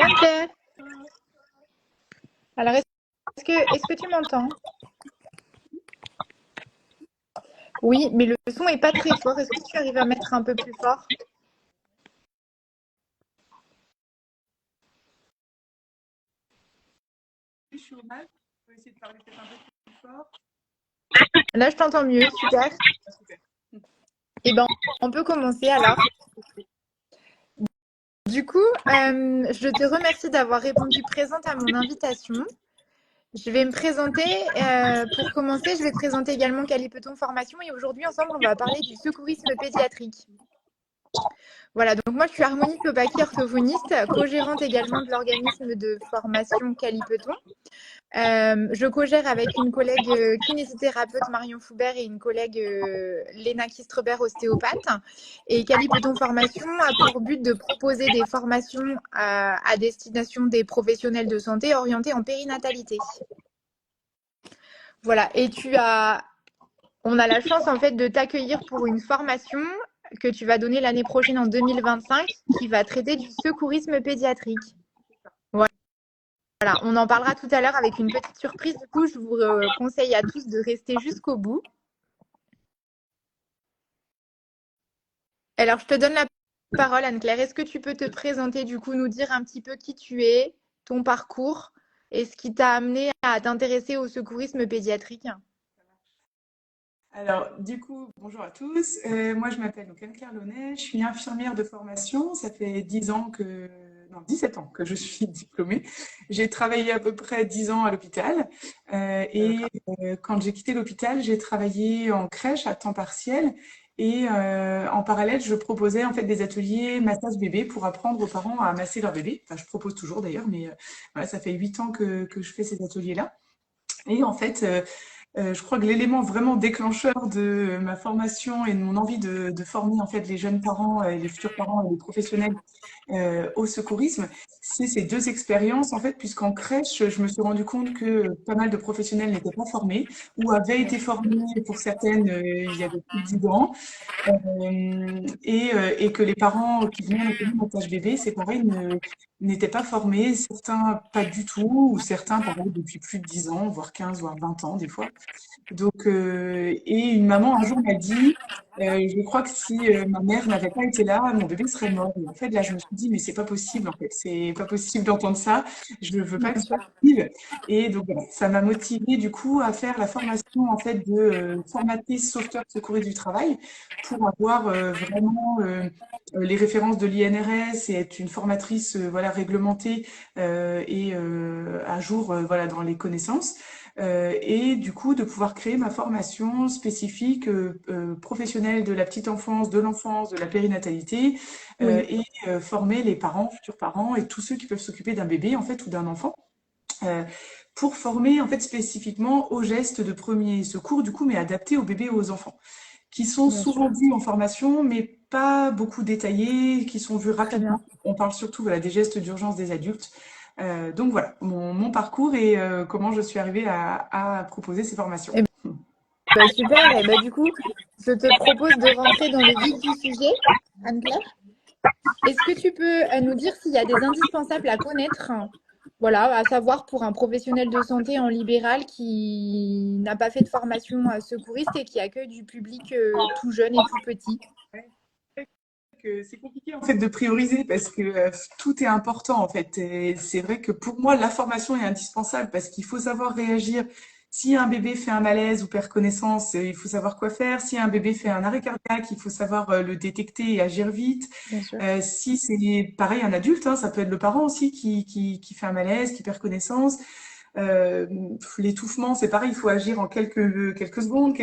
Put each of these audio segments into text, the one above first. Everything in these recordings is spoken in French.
Bonjour Anne-Claire. Alors, est-ce que tu m'entends? Oui, mais le son est pas très fort. Est-ce que tu arrives à mettre un peu plus fort? Je suis au mal. Je vais essayer de parler peut-être un peu plus fort. Là, je t'entends mieux. Super. Ah, super. Eh ben, on peut commencer alors. Du coup, je te remercie d'avoir répondu présente à mon invitation. Je vais me présenter. Pour commencer, je vais te présenter également Calipeton Formation et aujourd'hui, ensemble, on va parler du secourisme pédiatrique. Voilà, donc moi, je suis Harmonie Lopaki, orthophoniste, co-gérante également de l'organisme de formation Calipeton. Je co-gère avec une collègue kinésithérapeute Marion Foubert et une collègue Léna Kistrebert, ostéopathe. Et Calipeton Formation a pour but de proposer des formations à destination des professionnels de santé orientés en périnatalité. Voilà, et on a la chance en fait de t'accueillir pour une formation que tu vas donner l'année prochaine en 2025 qui va traiter du secourisme pédiatrique. Voilà, on en parlera tout à l'heure avec une petite surprise. Du coup, je vous conseille à tous de rester jusqu'au bout. Alors, je te donne la parole, Anne-Claire. Est-ce que tu peux te présenter, du coup, nous dire un petit peu qui tu es, ton parcours et ce qui t'a amené à t'intéresser au secourisme pédiatrique? Alors, du coup, bonjour à tous. Moi, je m'appelle donc Anne-Claire Launay. Je suis infirmière de formation. Ça fait 10 ans que, non, 17 ans que je suis diplômée. J'ai travaillé à peu près 10 ans à l'hôpital. Quand j'ai quitté l'hôpital, j'ai travaillé en crèche à temps partiel. En parallèle, je proposais en fait des ateliers massage bébé pour apprendre aux parents à masser leur bébé. Enfin, je propose toujours d'ailleurs, mais voilà, ça fait 8 ans que je fais ces ateliers-là. Et en fait, je crois que l'élément vraiment déclencheur de ma formation et de mon envie de former en fait les jeunes parents et les futurs parents et les professionnels au secourisme, c'est ces deux expériences en fait, puisqu'en crèche, je me suis rendu compte que pas mal de professionnels n'étaient pas formés ou avaient été formés pour certaines il y avait plus de 10 ans et que les parents qui venaient recueillir mon tâche bébé, c'est pareil, n'étaient pas formés, certains pas du tout, ou certains pareil depuis plus de 10 ans, voire 15, voire 20 ans des fois. Donc, et une maman un jour m'a dit, je crois que si ma mère n'avait pas été là, mon bébé serait mort. Et en fait, là, je me suis dit, mais c'est pas possible, en fait, c'est pas possible d'entendre ça. Je ne veux pas que Bien ce sûr. soit possible. Et donc, voilà, ça m'a motivée du coup à faire la formation en fait de formatrice sauveteur secouriste du travail pour avoir vraiment les références de l'INRS et être une formatrice voilà réglementée à jour voilà dans les connaissances. Et du coup de pouvoir créer ma formation spécifique professionnelle de la petite enfance, de l'enfance, de la périnatalité Oui, former les parents, futurs parents et tous ceux qui peuvent s'occuper d'un bébé en fait ou d'un enfant euh, pour former en fait spécifiquement aux gestes de premier secours du coup mais adaptés aux bébés et aux enfants qui sont bien sûr. souvent vus en formation mais pas beaucoup détaillés, qui sont vus Très bien. rapidement. On parle surtout voilà, des gestes d'urgence des adultes. Donc voilà, mon parcours et comment je suis arrivée à proposer ces formations. Eh ben, super. Et ben, du coup, je te propose de rentrer dans le vif du sujet, Anne-Claire. Est-ce que tu peux nous dire s'il y a des indispensables à connaître, voilà, à savoir pour un professionnel de santé en libéral qui n'a pas fait de formation secouriste et qui accueille du public tout jeune et tout petit? Ouais. C'est compliqué en fait de prioriser parce que tout est important en fait. Et c'est vrai que pour moi, la formation est indispensable parce qu'il faut savoir réagir. Si un bébé fait un malaise ou perd connaissance, il faut savoir quoi faire. Si un bébé fait un arrêt cardiaque, il faut savoir le détecter et agir vite. Bien sûr. Si c'est pareil, un adulte, hein, ça peut être le parent aussi qui fait un malaise, qui perd connaissance. Euh, L'étouffement, c'est pareil, il faut agir en quelques secondes,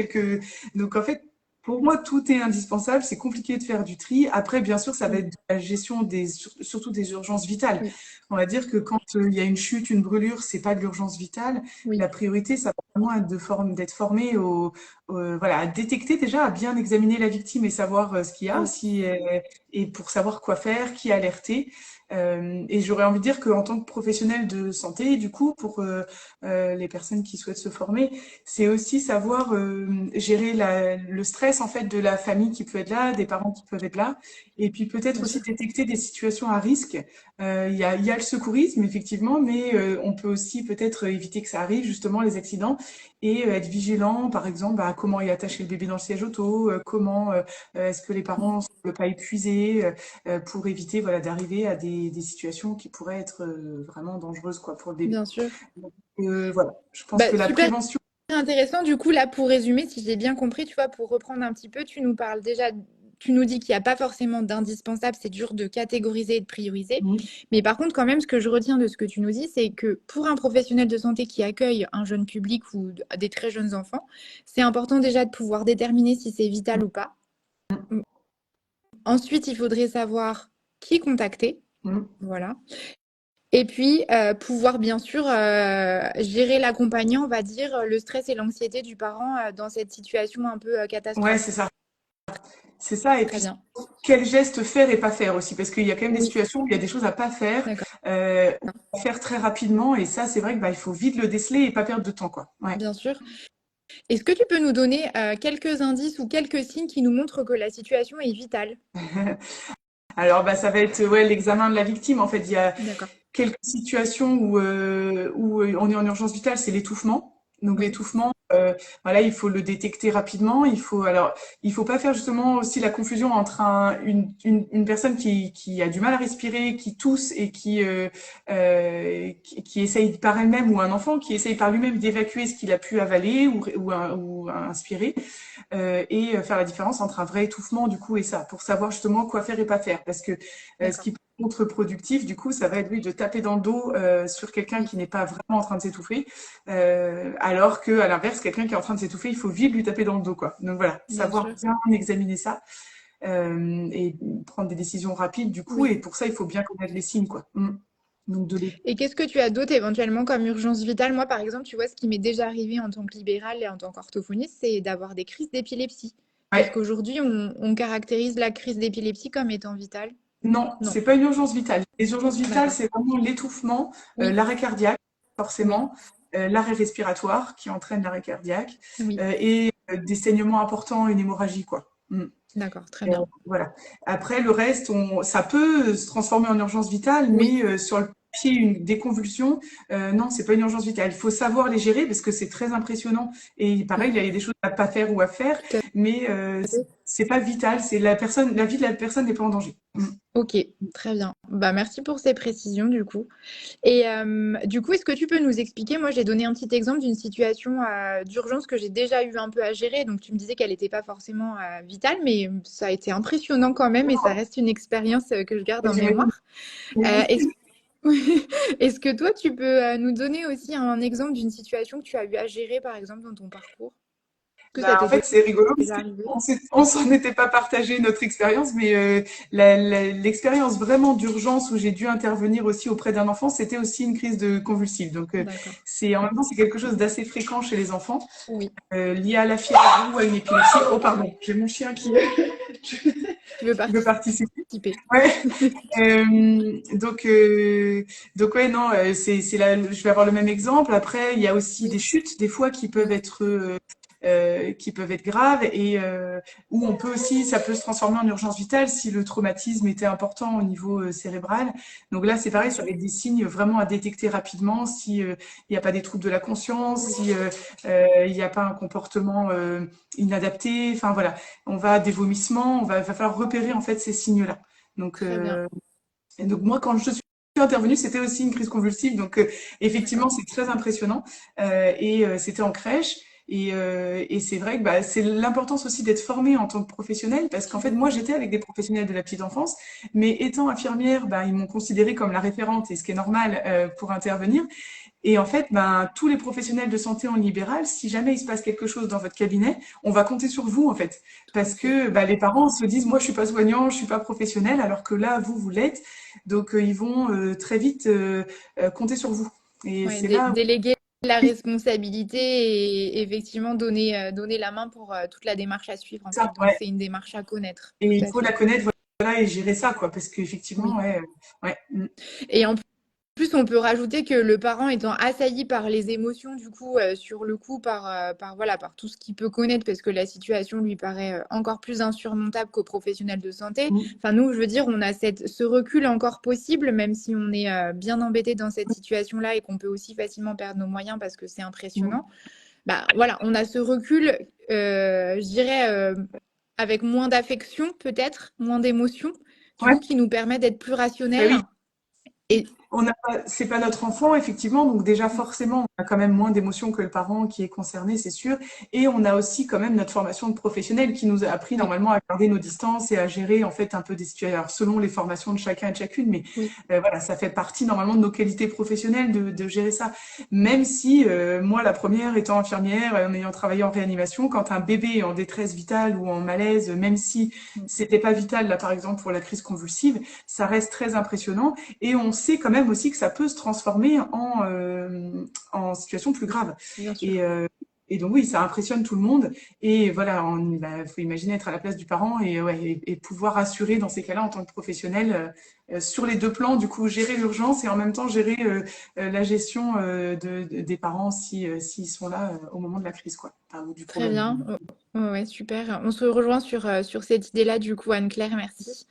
Donc en fait, pour moi, tout est indispensable. C'est compliqué de faire du tri. Après, bien sûr, ça va Oui, être de la gestion surtout des urgences vitales. oui, On va dire que quand il y a une chute, une brûlure, c'est pas de l'urgence vitale. oui. La priorité, ça va vraiment être d'être formé voilà, à détecter déjà, à bien examiner la victime et savoir ce qu'il y a, Oui. si, et pour savoir quoi faire, qui alerter. Et j'aurais envie de dire qu'en tant que professionnel de santé, du coup, pour les personnes qui souhaitent se former, c'est aussi savoir gérer le stress en fait de la famille qui peut être là, des parents qui peuvent être là, et puis peut-être Bien aussi sûr. détecter des situations à risque. Il y a le secourisme effectivement, mais on peut aussi peut-être éviter que ça arrive justement les accidents et être vigilant, par exemple, bah, comment y attacher le bébé dans le siège auto, comment est-ce que les parents ne semblent pas épuisés, pour éviter voilà d'arriver à des situations qui pourraient être vraiment dangereuses quoi pour le bébé. Bien sûr. Donc, voilà, je pense Bah, que la super prévention. intéressant. Du coup, là, pour résumer, si j'ai bien compris, tu vois, pour reprendre un petit peu, tu nous parles déjà, tu nous dis qu'il n'y a pas forcément d'indispensable, c'est dur de catégoriser et de prioriser. Mhm. Mais par contre, quand même, ce que je retiens de ce que tu nous dis, c'est que pour un professionnel de santé qui accueille un jeune public ou des très jeunes enfants, c'est important déjà de pouvoir déterminer si c'est vital ou pas. Ensuite, il faudrait savoir qui contacter. Mhm. Voilà. Et puis, pouvoir bien sûr gérer l'accompagnant, on va dire, le stress et l'anxiété du parent dans cette situation un peu Ouais, c'est catastrophique. ça. C'est ça. Et Très puis, bien. quel geste faire et pas faire aussi, parce qu'il y a quand même des Oui, situations où il y a des choses à pas faire, d'accord. ou à faire très rapidement. Et ça, c'est vrai que bah, il faut vite le déceler et pas perdre de temps, quoi. Ouais. Bien sûr. Est-ce que tu peux nous donner quelques indices ou quelques signes qui nous montrent que la situation est vitale? Alors, bah, ça va être ouais, l'examen de la victime. En fait, il y a D'accord. quelques situations où on est en urgence vitale, c'est l'étouffement. Donc Oui, l'étouffement, voilà, il faut le détecter rapidement. Il faut pas faire justement aussi la confusion entre une personne qui a du mal à respirer, qui tousse et qui essaye par elle-même, ou un enfant qui essaye par lui-même d'évacuer ce qu'il a pu avaler ou inspirer, et faire la différence entre un vrai étouffement du coup et ça, pour savoir justement quoi faire et pas faire. Parce que ce d'accord. qui peut être contre-productif, du coup, ça va être lui de taper dans le dos sur quelqu'un Oui, qui n'est pas vraiment en train de s'étouffer, alors que à l'inverse, quelqu'un qui est en train de s'étouffer, il faut vite lui taper dans le dos, quoi. Donc voilà, bien savoir sûr. bien examiner ça et prendre des décisions rapides, du coup, Oui. et pour ça, il faut bien connaître les signes, quoi. Donc de les... Et qu'est-ce que tu as d'autre éventuellement comme urgence vitale? Moi, par exemple, tu vois, ce qui m'est déjà arrivé en tant que libérale et en tant qu'orthophoniste, c'est d'avoir des crises d'épilepsie. Est-ce Ouais. qu'aujourd'hui, on caractérise la crise d'épilepsie comme étant vitale? Non, Non. c'est pas une urgence vitale. Les urgences vitales, D'accord. c'est vraiment l'étouffement, Oui, l'arrêt cardiaque, oui, forcément, l'arrêt respiratoire qui entraîne l'arrêt cardiaque, oui. et des saignements importants, une hémorragie, quoi. D'accord, très bien. Voilà. Après, le reste, ça peut se transformer en urgence vitale, Oui, mais sur le papier, des convulsions, non, c'est pas une urgence vitale. Il faut savoir les gérer parce que c'est très impressionnant. Et pareil, oui, il y a des choses à pas faire ou à faire, tout à mais fait. c'est pas vital. C'est la personne, la vie de la personne n'est pas en danger. Ok, très bien. Bah, merci pour ces précisions, du coup. Et du coup, est-ce que tu peux nous expliquer, moi j'ai donné un petit exemple d'une situation d'urgence que j'ai déjà eu un peu à gérer, donc tu me disais qu'elle n'était pas forcément vitale, mais ça a été impressionnant quand même et ça reste une expérience que je garde en J'imagine. mémoire. Est-ce est-ce que toi, tu peux nous donner aussi un exemple d'une situation que tu as eu à gérer, par exemple, dans ton parcours? Que ça Bah, en t'est fait, c'est rigolo parce déjà arrivé? on s'en était pas partagé notre expérience, mais l'expérience vraiment d'urgence où j'ai dû intervenir aussi auprès d'un enfant, c'était aussi une crise de convulsive. Donc, D'accord. en même temps, c'est quelque chose d'assez fréquent chez les enfants, Oui. lié à la fièvre ou à une épilepsie. Oh, pardon, j'ai mon chien Tu veux qui veut participer. participer? Ouais. Donc ouais, non, je vais avoir le même exemple. Après, il y a aussi des Oui. chutes, des fois, qui peuvent être graves et où on peut aussi, ça peut se transformer en urgence vitale si le traumatisme était important au niveau cérébral. Donc là, c'est pareil, ça va être des signes vraiment à détecter rapidement si il n'y a pas des troubles de la conscience, Oui. si il n'y a pas un comportement inadapté. Enfin voilà, on va des vomissements, va falloir repérer en fait ces signes-là. Donc, Très bien. et donc moi, quand je suis intervenue, c'était aussi une crise convulsive. Donc, effectivement, D'accord. c'est très impressionnant. C'était en crèche. Et c'est vrai que bah, c'est l'importance aussi d'être formé en tant que professionnel, parce qu'en fait, moi, j'étais avec des professionnels de la petite enfance, mais étant infirmière, bah, ils m'ont considérée comme la référente, et ce qui est normal pour intervenir. Et en fait, ben, tous les professionnels de santé en libéral, si jamais il se passe quelque chose dans votre cabinet, on va compter sur vous, en fait. Parce Ok. que bah, les parents se disent, moi, je suis pas soignant, je suis pas professionnel, alors que là, vous l'êtes. Donc, ils vont très vite compter sur vous. Et Ouais, c'est là déléguer la responsabilité et effectivement donner la main pour toute la démarche à suivre en ça, fait. Donc ouais. c'est une démarche à connaître, Et tout il à faut la fait. connaître, voilà. voilà, et gérer ça, quoi, parce qu'effectivement, Oui. ouais, ouais, Et en plus, on peut rajouter que le parent étant assailli par les émotions, du coup, sur le coup, voilà, par tout ce qu'il peut connaître, parce que la situation lui paraît encore plus insurmontable qu'aux professionnels de santé. mm, Enfin, nous, je veux dire, on a ce recul encore possible, même si on est bien embêté dans cette situation-là et qu'on peut aussi facilement perdre nos moyens parce que c'est mm. impressionnant. Bah, voilà, on a ce recul, je dirais, avec moins d'affection, peut-être, moins d'émotion, du Ouais, coup, qui nous permet d'être plus bah rationnel. oui. Et On n'a pas, c'est pas notre enfant, effectivement, donc déjà forcément, on a quand même moins d'émotions que le parent qui est concerné, c'est sûr. Et on a aussi quand même notre formation de professionnel qui nous a appris oui, normalement à garder nos distances et à gérer en fait un peu des situations, alors, selon les formations de chacun et de chacune, mais oui, voilà, ça fait partie normalement de nos qualités professionnelles de gérer ça. Même si moi, la première étant infirmière, en ayant travaillé en réanimation, quand un bébé est en détresse vitale ou en malaise, même si c'était pas vital là par exemple pour la crise convulsive, ça reste très impressionnant. Et on sait quand même aussi que ça peut se transformer en situation plus grave. bien Et, sûr. euh, et donc oui, ça impressionne tout le monde. Et voilà, faut imaginer être à la place du parent et pouvoir assurer dans ces cas-là en tant que professionnel sur les deux plans, du coup gérer l'urgence et en même temps gérer la gestion des parents si s'ils sont là au moment de la crise, quoi, enfin, ou du Très problème. bien. Oh, ouais, super. On se rejoint sur cette idée-là, du coup, Anne-Claire, merci.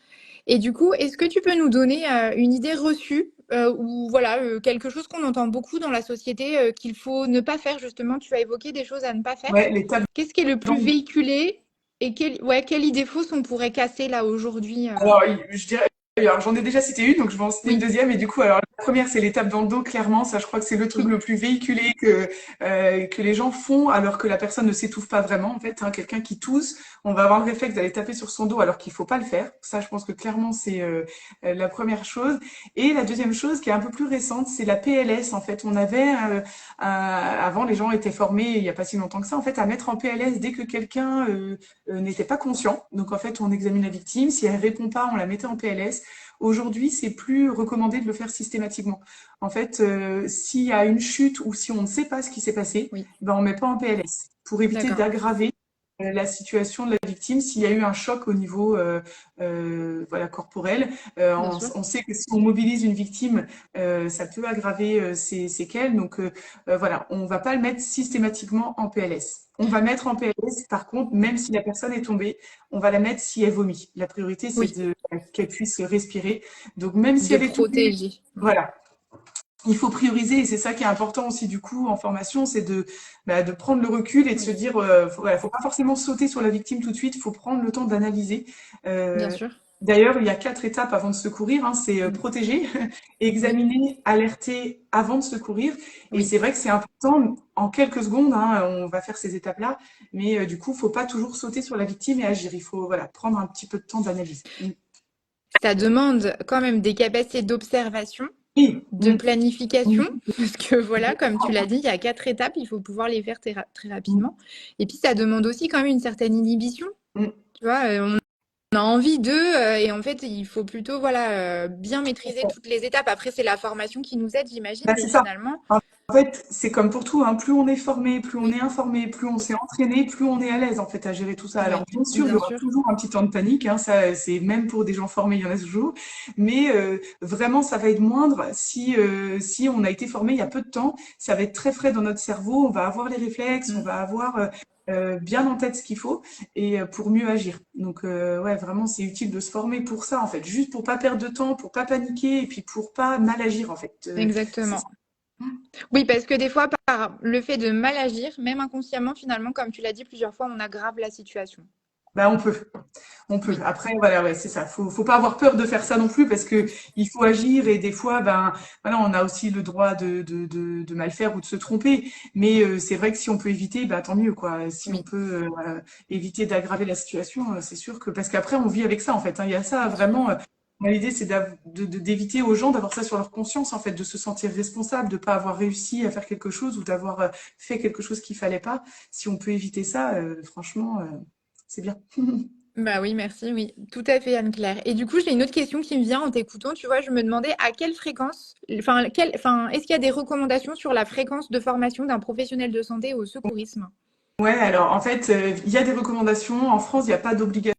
Et du coup, est-ce que tu peux nous donner une idée reçue ou voilà, quelque chose qu'on entend beaucoup dans la société qu'il faut ne pas faire, justement, tu as évoqué des choses à ne pas faire. Ouais, les tables. Qu'est-ce qui est le plus véhiculé et quelle idée fausse on pourrait casser là aujourd'hui Alors, je dirais, alors j'en ai déjà cité une, donc je vais en citer une Oui, deuxième. Et du coup, alors la première, c'est l'étape dans le dos, clairement. Ça, je crois que c'est le truc oui, le plus véhiculé que les gens font, alors que la personne ne s'étouffe pas vraiment. En fait, hein, quelqu'un qui tousse, on va avoir le réflexe d'aller taper sur son dos, alors qu'il faut pas le faire. Ça, je pense que clairement, c'est la première chose. Et la deuxième chose, qui est un peu plus récente, c'est la PLS. En fait, on avait avant, les gens étaient formés, il y a pas si longtemps que ça, en fait, à mettre en PLS dès que quelqu'un n'était pas conscient. Donc en fait, on examine la victime. Si elle répond pas, on la mettait en PLS. Aujourd'hui, c'est plus recommandé de le faire systématiquement. En fait, s'il y a une chute ou si on ne sait pas ce qui s'est passé, oui, ben on met pas en PLS pour éviter d'accord, d'aggraver la situation de la victime s'il y a eu un choc au niveau voilà corporel. bien sûr. On sait que si on mobilise une victime, ça peut aggraver ses séquelles. Donc voilà, on va pas le mettre systématiquement en PLS. On va mettre en PLS, par contre, même si la personne est tombée, on va la mettre si elle vomit. La priorité, c'est Oui, de qu'elle puisse respirer. Donc même si de elle est tombée, protéger. voilà, il faut prioriser et c'est ça qui est important aussi du coup en formation, c'est de prendre le recul et de se Oui, dire, voilà, faut pas forcément sauter sur la victime tout de suite, faut prendre le temps d'analyser. bien Euh, sûr. D'ailleurs, il y a 4 étapes avant de secourir, hein, c'est Mm. protéger, Oui, examiner, alerter avant de secourir. Et oui. c'est vrai que c'est important, en quelques secondes, hein, on va faire ces étapes-là, mais du coup, faut pas toujours sauter sur la victime et agir. Il faut voilà prendre un petit peu de temps d'analyse. Ça demande quand même des capacités d'observation, Oui, de planification, parce que voilà, comme tu mm. l'as dit, il y a 4 étapes, il faut pouvoir les faire très rapidement. Et puis, ça demande aussi quand même une certaine inhibition. Mm. Tu vois, on a envie d'eux et en fait, il faut plutôt voilà, bien maîtriser toutes les étapes. Après, c'est la formation qui nous aide, j'imagine, Bah, mais c'est ça. finalement, En fait, c'est comme pour tout, hein. Plus on est formé, plus on oui, est informé, plus on s'est entraîné, plus on est à l'aise en fait à gérer tout ça. Alors ouais, bien sûr, il y bien aura sûr. toujours un petit temps de panique, hein, ça c'est même pour des gens formés, il y en a toujours. Mais vraiment, ça va être moindre si on a été formé il y a peu de temps. Ça va être très frais dans notre cerveau. On va avoir les réflexes, on Mm. va avoir bien en tête ce qu'il faut et pour mieux agir. Donc ouais, vraiment, c'est utile de se former pour ça en fait, juste pour pas perdre de temps, pour pas paniquer et puis pour pas mal agir en fait. C'est ça. Exactement. Oui, parce que des fois, par le fait de mal agir, même inconsciemment, finalement, comme tu l'as dit plusieurs fois, on aggrave la situation. Bah, on peut. On peut. Oui, Après, voilà, ouais, c'est ça. Faut pas avoir peur de faire ça non plus parce que il faut agir et des fois, ben, voilà, on a aussi le droit de mal faire ou de se tromper. Mais c'est vrai que si on peut éviter, bah, tant mieux, quoi. Si on oui, peut voilà, éviter d'aggraver la situation, c'est sûr que parce qu'après, on vit avec ça, en fait, hein. Il y a ça bien sûr. vraiment. Moi, l'idée, c'est d'éviter aux gens d'avoir ça sur leur conscience, en fait, de se sentir responsable, de pas avoir réussi à faire quelque chose ou d'avoir fait quelque chose qu'il fallait pas. Si on peut éviter ça, franchement, c'est bien. Bah oui, merci, oui, tout à fait, Anne-Claire. Et du coup, j'ai une autre question qui me vient en t'écoutant. Tu vois, je me demandais à quelle fréquence, est-ce qu'il y a des recommandations sur la fréquence de formation d'un professionnel de santé au secourisme? Ouais, alors en fait, il y a des recommandations. En France, il n'y a pas d'obligation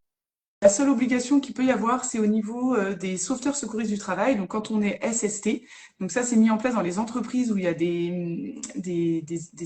la seule obligation qu'il peut y avoir, c'est au niveau des sauveteurs secouristes du travail. Donc, quand on est SST, donc ça, c'est mis en place dans les entreprises où il y a des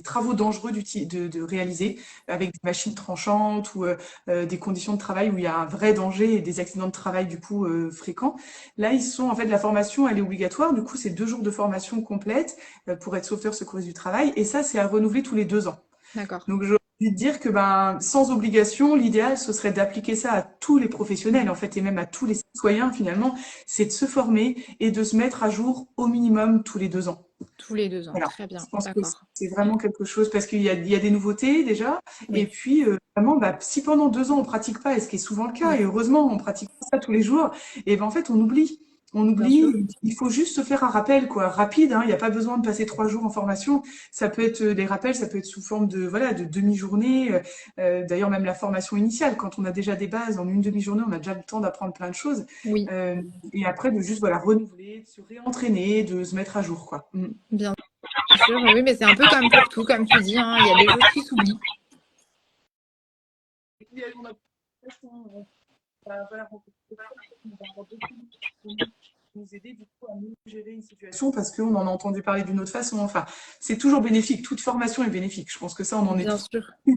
travaux dangereux de réaliser avec des machines tranchantes ou des conditions de travail où il y a un vrai danger et des accidents de travail, du coup, fréquents. Là, en fait, la formation, elle est obligatoire. Du coup, c'est 2 jours de formation complète pour être sauveteur secouriste du travail. Et ça, c'est à renouveler tous les 2 ans. D'accord. Donc, j'ai envie de dire que ben, sans obligation, l'idéal, ce serait d'appliquer ça à tous les professionnels, en fait, et même à tous les citoyens, finalement, c'est de se former et de se mettre à jour au minimum tous les 2 ans. Tous les 2 ans. Voilà. Très Je bien. pense que D'accord. c'est vraiment quelque chose, parce qu'il y a des nouveautés déjà, et Oui. puis vraiment, bah, si pendant 2 ans on pratique pas, et ce qui est souvent le cas, Oui. et heureusement on pratique pas ça tous les jours, et ben en fait on oublie. On Bien sûr. oublie, il faut juste se faire un rappel, quoi, rapide, hein, il n'y a pas besoin de passer 3 jours en formation. Ça peut être des rappels, ça peut être sous forme de voilà de demi-journée. D'ailleurs même la formation initiale, quand on a déjà des bases en une demi-journée, on a déjà le temps d'apprendre plein de choses. Oui. Euh, et après de juste voilà renouveler, de se réentraîner, de se mettre à jour, quoi. Mm. Bien sûr. Oui, mais c'est un peu comme pour tout, comme tu dis, hein. Il y a des choses qui s'oublient. Et puis, on a voilà, on va avoir d'autres qui vont nous aider du coup à mieux gérer une situation parce qu'on en a entendu parler d'une autre façon. Enfin, c'est toujours bénéfique. Toute formation est bénéfique. Je pense que ça, on en est Bien tous. sûr. Oui,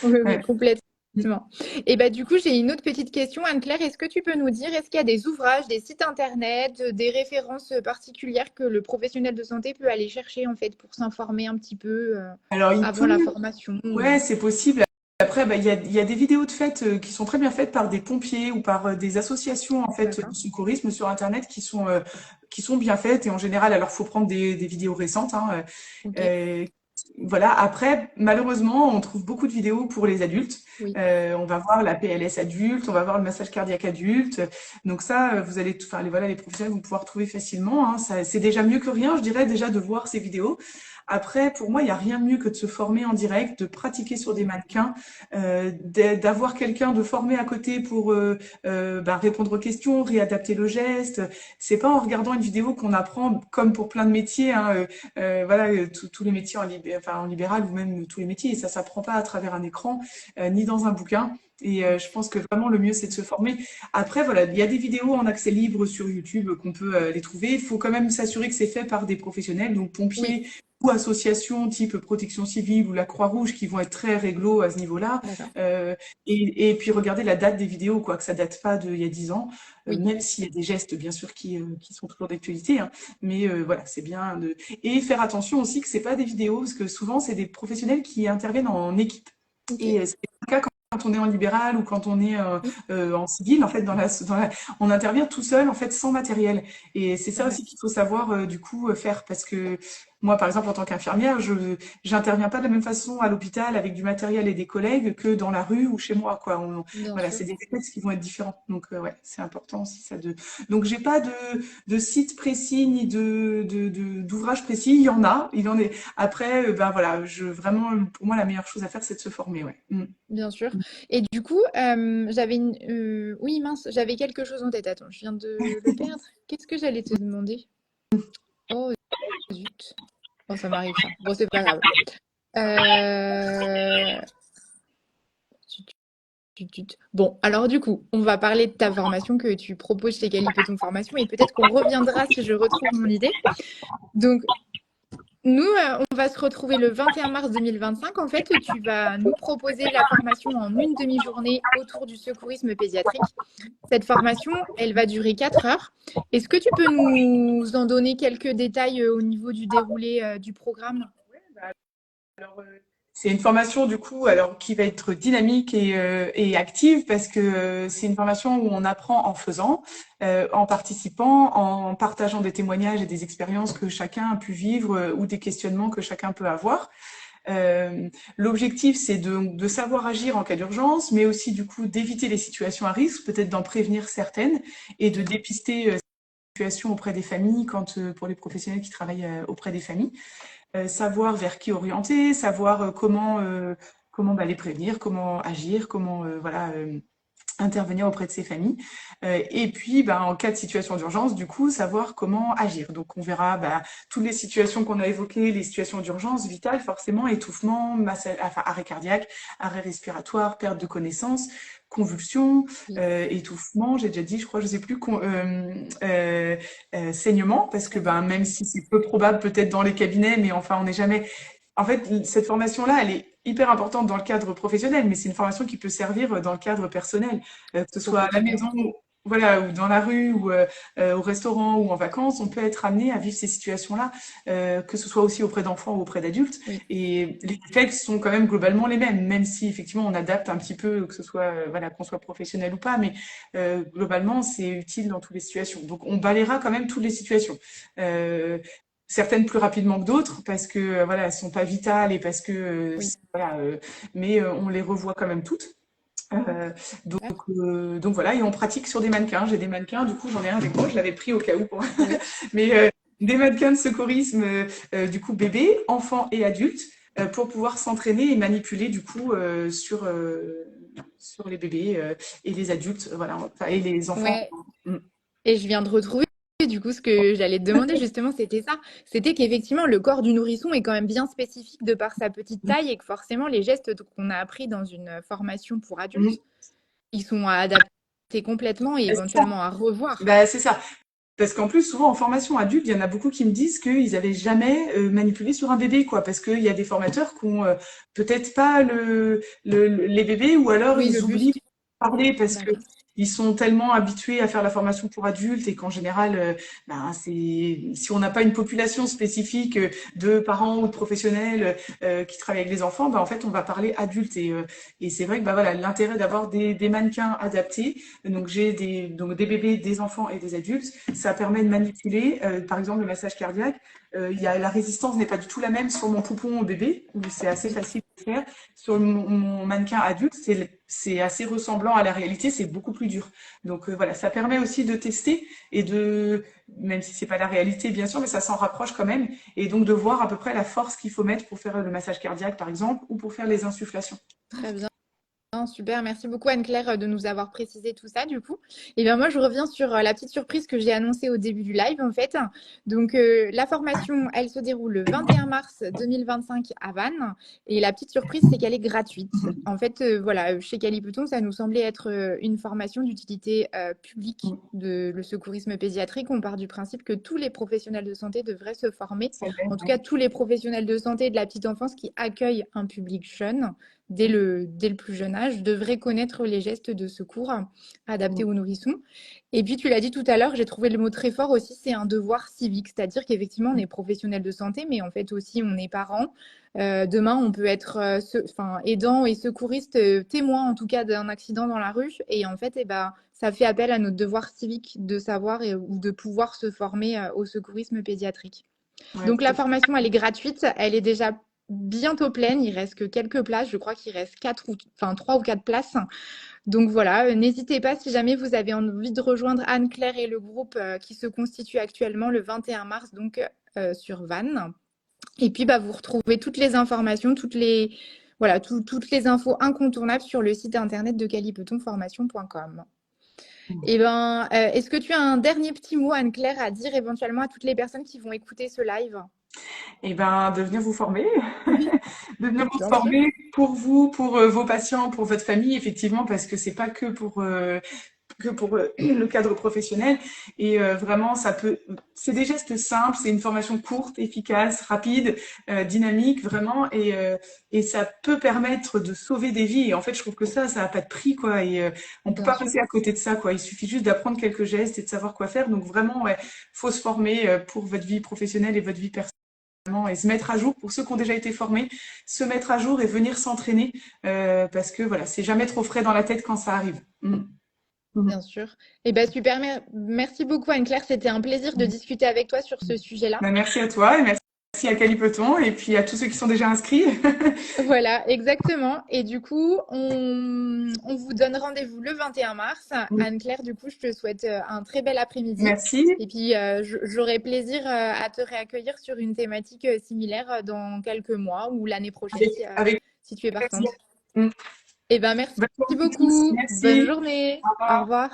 oui, Ouais. complètement. Et bah, du coup, j'ai une autre petite question, Anne-Claire. Est-ce que tu peux nous dire, est-ce qu'il y a des ouvrages, des sites internet, des références particulières que le professionnel de santé peut aller chercher en fait pour s'informer un petit peu Alors, il avant peut, la formation ouais, c'est possible. Après, bah, il y a des vidéos de fait qui sont très bien faites par des pompiers ou par des associations en fait de D'accord. secourisme sur Internet qui sont bien faites et en général, alors faut prendre des vidéos récentes, hein, Ok. euh, voilà. Après, malheureusement, on trouve beaucoup de vidéos pour les adultes. Oui. On va voir la PLS adulte, on va voir le massage cardiaque adulte. Donc ça, vous allez, enfin, voilà, les professionnels vont pouvoir trouver facilement, hein. Ça, c'est déjà mieux que rien, je dirais, déjà de voir ces vidéos. Après, pour moi, il n'y a rien de mieux que de se former en direct, de pratiquer sur des mannequins, d'avoir quelqu'un de formé à côté pour bah, répondre aux questions, réadapter le geste. C'est pas en regardant une vidéo qu'on apprend, comme pour plein de métiers, hein, voilà, tous les métiers en libéral ou même tous les métiers. Et ça s'apprend pas à travers un écran, ni dans un bouquin. Et je pense que vraiment le mieux, c'est de se former. Après, voilà, il y a des vidéos en accès libre sur YouTube qu'on peut les trouver. Il faut quand même s'assurer que c'est fait par des professionnels, donc Oui. pompiers ou associations type protection civile ou la Croix-Rouge qui vont être très réglo à ce niveau-là. D'accord. Euh, et puis regarder la date des vidéos, quoi, que ça date pas d'il y a 10 ans, Oui. même s'il y a des gestes, bien sûr, qui sont toujours d'actualité, hein. Mais voilà, c'est bien de... Et faire attention aussi que c'est pas des vidéos, parce que souvent, c'est des professionnels qui interviennent en équipe. Ok. Et c'est pas le cas quand on est en libéral ou quand on est Oui. en civil, en fait, on intervient tout seul, en fait, sans matériel. Et c'est C'est ça vrai. aussi qu'il faut savoir, du coup, faire. Parce que moi, par exemple, en tant qu'infirmière, j'interviens pas de la même façon à l'hôpital avec du matériel et des collègues que dans la rue ou chez moi, quoi. Bien Voilà, sûr. c'est des réflexes qui vont être différents. Donc, ouais, c'est important aussi, ça de... Donc, j'ai pas de site précis ni d'ouvrage précis. Il en est. Après, ben voilà, vraiment, pour moi, la meilleure chose à faire, c'est de se former, ouais. Mm. Bien sûr. Et du coup, oui, mince, j'avais quelque chose en tête. Attends, je viens de le perdre. Qu'est-ce que j'allais te demander? Oh, zut. Bon, ça m'arrive ça. Bon, c'est pas grave. Euh, zut, zut, zut. Bon, alors du coup, on va parler de ta formation que tu proposes chez Galipeton Formation et peut-être qu'on reviendra si je retrouve mon idée. Donc, nous, on va se retrouver le 21 mars 2025. En fait, tu vas nous proposer la formation en une demi-journée autour du secourisme pédiatrique. Cette formation, elle va durer 4 heures. Est-ce que tu peux nous en donner quelques détails au niveau du déroulé du programme? Ouais, bah, alors, c'est une formation du coup alors qui va être dynamique et active parce que c'est une formation où on apprend en faisant, en participant, en partageant des témoignages et des expériences que chacun a pu vivre ou des questionnements que chacun peut avoir. L'objectif, c'est de savoir agir en cas d'urgence, mais aussi du coup d'éviter les situations à risque, peut-être d'en prévenir certaines et de dépister situations auprès des familles quand pour les professionnels qui travaillent auprès des familles. Savoir vers qui orienter, savoir comment bah, les prévenir, comment agir, comment voilà intervenir auprès de ces familles. Et puis, ben, en cas de situation d'urgence, du coup, savoir comment agir. Donc, on verra toutes les situations qu'on a évoquées, les situations d'urgence vitale, forcément, étouffement, enfin, arrêt cardiaque, arrêt respiratoire, perte de connaissance, convulsion, Oui, étouffement, j'ai déjà dit, je crois, je sais plus, saignement, parce que ben, saignement. même si c'est peu probable peut-être dans les cabinets, mais enfin, on n'est jamais en fait, cette formation-là, elle est hyper importante dans le cadre professionnel, mais c'est une formation qui peut servir dans le cadre personnel, que ce Au soit à la quotidien. maison, voilà, ou dans la rue, ou au restaurant, ou en vacances. On peut être amené à vivre ces situations-là, que ce soit aussi auprès d'enfants ou auprès d'adultes. Oui. Et les réflexes sont quand même globalement les mêmes, même si effectivement on adapte un petit peu, que ce soit, voilà, qu'on soit professionnel ou pas, mais globalement c'est utile dans toutes les situations. Donc on balayera quand même toutes les situations. Euh, Certaines plus rapidement que d'autres parce que voilà, elles sont pas vitales et parce que Oui. voilà, mais on les revoit quand même toutes. Euh, donc, Super. donc voilà, et on pratique sur des mannequins. J'ai des mannequins, du coup j'en ai un avec moi, je l'avais pris au cas où pour... Trop bien. mais des mannequins de secourisme, du coup bébés, enfants et adultes, pour pouvoir s'entraîner et manipuler du coup sur les bébés et les adultes, voilà, enfin, et les enfants. Ouais. Mm. Et je viens de retrouver, du coup, ce que j'allais te demander, justement, c'était ça. C'était qu'effectivement, le corps du nourrisson est quand même bien spécifique de par sa petite taille et que forcément, les gestes qu'on a appris dans une formation pour Mm. adultes, ils sont à adapter complètement et C'est ça. éventuellement à revoir. Bah, c'est ça. Parce qu'en plus, souvent en formation adulte, il y en a beaucoup qui me disent qu'ils avaient jamais manipulé sur un bébé, quoi. Parce qu'il y a des formateurs qui ont peut-être pas les bébés, ou alors Oui, le ils oublient de buste. parler parce que D'accord. ils sont tellement habitués à faire la formation pour adultes et qu'en général, si on n'a pas une population spécifique de parents ou de professionnels qui travaillent avec les enfants, en fait, on va parler adultes et c'est vrai que voilà, l'intérêt d'avoir des mannequins adaptés. Donc j'ai des bébés, des enfants et des adultes. Ça permet de manipuler, par exemple, le massage cardiaque. La résistance n'est pas du tout la même sur mon poupon au bébé, où c'est assez Oui. facile de faire. Sur mon mannequin adulte, c'est assez ressemblant à la réalité, c'est beaucoup plus dur. Donc voilà, ça permet aussi de tester et même si c'est pas la réalité bien sûr, mais ça s'en rapproche quand même, et donc de voir à peu près la force qu'il faut mettre pour faire le massage cardiaque par exemple, ou pour faire les insufflations. Très bien. Ah, super, merci beaucoup Anne-Claire de nous avoir précisé tout ça du coup. Et bien moi je reviens sur la petite surprise que j'ai annoncée au début du live en fait. Donc la formation elle se déroule le 21 mars 2025 à Vannes et la petite surprise c'est qu'elle est gratuite. En fait voilà, chez Calipeton ça nous semblait être une formation d'utilité publique de le secourisme pédiatrique. On part du principe que tous les professionnels de santé devraient se former, Ça l'aide, en tout ouais. cas tous les professionnels de santé de la petite enfance qui accueillent un public jeune dès le plus jeune âge, devrait connaître les gestes de secours adaptés aux nourrissons. Et puis, tu l'as dit tout à l'heure, j'ai trouvé le mot très fort aussi, c'est un devoir civique. C'est-à-dire qu'effectivement, on est professionnel de santé, mais en fait aussi, on est parent. Demain, on peut être aidant et secouriste, témoin en tout cas d'un accident dans la rue. Et en fait, ça fait appel à notre devoir civique de savoir ou de pouvoir se former au secourisme pédiatrique. Ouais, Donc tout la à fait. formation, elle est gratuite, elle est déjà bientôt pleine, il reste que quelques places, je crois qu'il reste trois ou quatre places. Donc voilà, n'hésitez pas si jamais vous avez envie de rejoindre Anne-Claire et le groupe qui se constitue actuellement le 21 mars donc sur Vannes. Et puis vous retrouvez toutes les informations, toutes les infos incontournables sur le site internet de calipetonformation.com. Est-ce que tu as un dernier petit mot, Anne-Claire, à dire éventuellement à toutes les personnes qui vont écouter ce live? Et ben, de venir vous former, Oui, de venir vous bien sûr. former pour vous, pour vos patients, pour votre famille, effectivement, parce que c'est pas que pour le cadre professionnel. Et vraiment, c'est des gestes simples, c'est une formation courte, efficace, rapide, dynamique, vraiment, et ça peut permettre de sauver des vies. Et en fait, je trouve que ça n'a pas de prix, quoi. Et on peut Bien pas sûr. passer à côté de ça, quoi. Il suffit juste d'apprendre quelques gestes et de savoir quoi faire. Donc vraiment, ouais, faut se former pour votre vie professionnelle et votre vie personnelle et se mettre à jour pour ceux qui ont déjà été formés, se mettre à jour et venir s'entraîner parce que voilà, c'est jamais trop frais dans la tête quand ça arrive. Mm. Mm. Bien sûr. Super. Merci beaucoup, Anne-Claire. C'était un plaisir de discuter avec toi sur ce sujet-là. Ben, merci à toi et merci à Calipeton et puis à tous ceux qui sont déjà inscrits. Voilà, exactement. Et du coup, on vous donne rendez-vous le 21 mars. Anne-Claire, du coup, je te souhaite un très bel après-midi. Merci. Et puis, j'aurai plaisir à te réaccueillir sur une thématique similaire dans quelques mois ou l'année prochaine Avec si tu es plaisir. partante. Mm. Eh ben, merci Bonne journée à tous. beaucoup. Bonne Merci. journée. Au Au revoir. revoir.